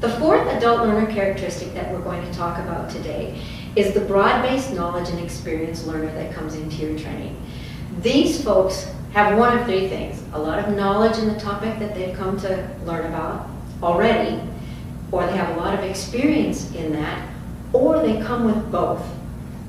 The fourth adult learner characteristic that we're going to talk about today is the broad-based knowledge and experience learner that comes into your training. These folks have one of three things: a lot of knowledge in the topic that they've come to learn about already, or they have a lot of experience in that, or they come with both.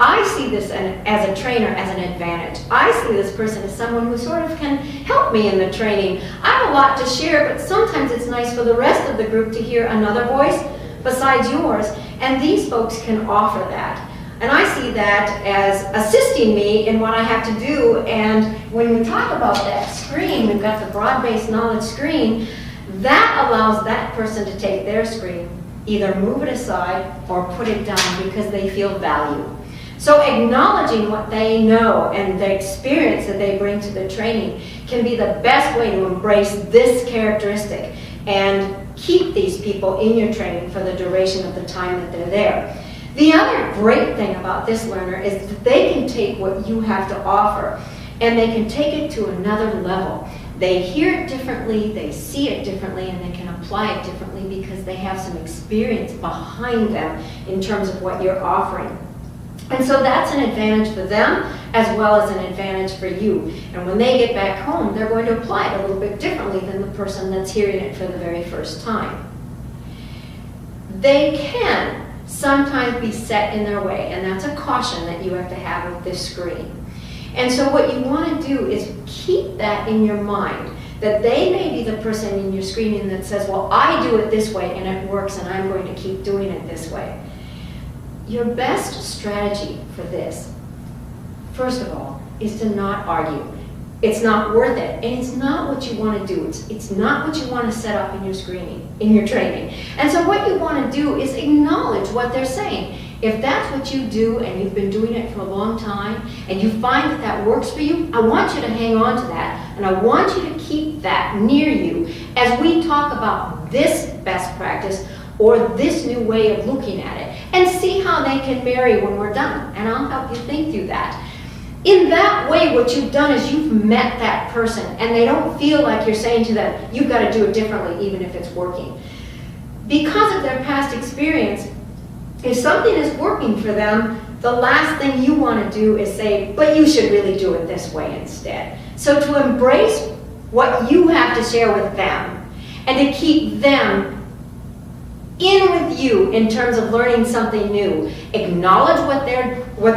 I see this as a trainer as an advantage. I see this person as someone who sort of can help me in the training. I have a lot to share, but sometimes it's nice for the rest of the group to hear another voice besides yours, and these folks can offer that. And I see that as assisting me in what I have to do. And when we talk about that screen, we've got the broad-based knowledge screen, that allows that person to take their screen, either move it aside or put it down because they feel valued. So acknowledging what they know and the experience that they bring to the training can be the best way to embrace this characteristic and keep these people in your training for the duration of the time that they're there. The other great thing about this learner is that they can take what you have to offer and they can take it to another level. They hear it differently, they see it differently, and they can apply it differently because they have some experience behind them in terms of what you're offering. And so that's an advantage for them as well as an advantage for you. And when they get back home, they're going to apply it a little bit differently than the person that's hearing it for the very first time. They can sometimes be set in their way, and that's a caution that you have to have with this screen. And so what you want to do is keep that in your mind, that they may be the person in your screening that says, well, I do it this way and it works and I'm going to keep doing it this way. Your best strategy for this, first of all, is to not argue. It's not worth it, and it's not what you want to do. It's not what you want to set up in your screening, in your training. And so what you want to do is acknowledge what they're saying. If that's what you do and you've been doing it for a long time and you find that that works for you, I want you to hang on to that, and I want you to keep that near you as we talk about this best practice or this new way of looking at it, and see how they can marry when we're done. And I'll help you think through that. In that way, what you've done is you've met that person, and they don't feel like you're saying to them, you've got to do it differently even if it's working. Because of their past experience, if something is working for them, the last thing you want to do is say, but you should really do it this way instead. So to embrace what you have to share with them, and to keep them in with you in terms of learning something new, acknowledge what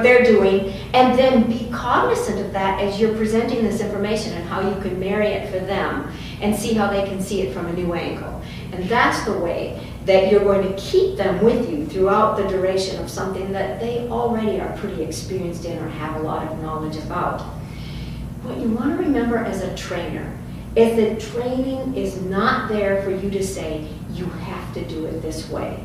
they're doing, and then be cognizant of that as you're presenting this information and how you can marry it for them and see how they can see it from a new angle. And that's the way that you're going to keep them with you throughout the duration of something that they already are pretty experienced in or have a lot of knowledge about. What you want to remember as a trainer is that training is not there for you to say, you have to do it this way.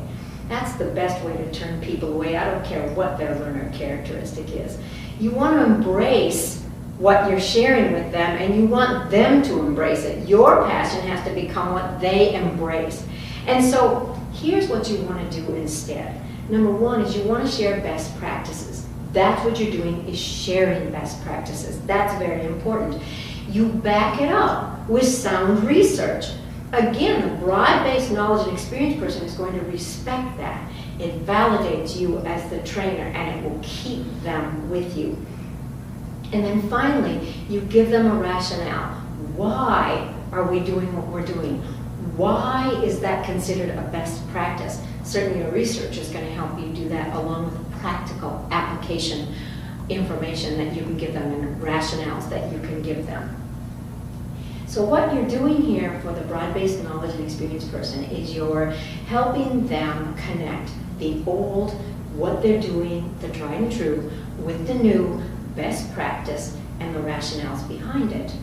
That's the best way to turn people away. I don't care what their learner characteristic is. You want to embrace what you're sharing with them, and you want them to embrace it. Your passion has to become what they embrace. And so here's what you want to do instead. Number one is you want to share best practices. That's what you're doing, is sharing best practices. That's very important. You back it up with sound research. Again, the broad-based knowledge and experience person is going to respect that. It validates you as the trainer, and it will keep them with you. And then finally, you give them a rationale. Why are we doing what we're doing? Why is that considered a best practice? Certainly your research is going to help you do that, along with practical application information that you can give them and rationales that you can give them. So what you're doing here for the broad-based knowledge and experience person is you're helping them connect the old, what they're doing, the tried and true, with the new, best practice, and the rationales behind it.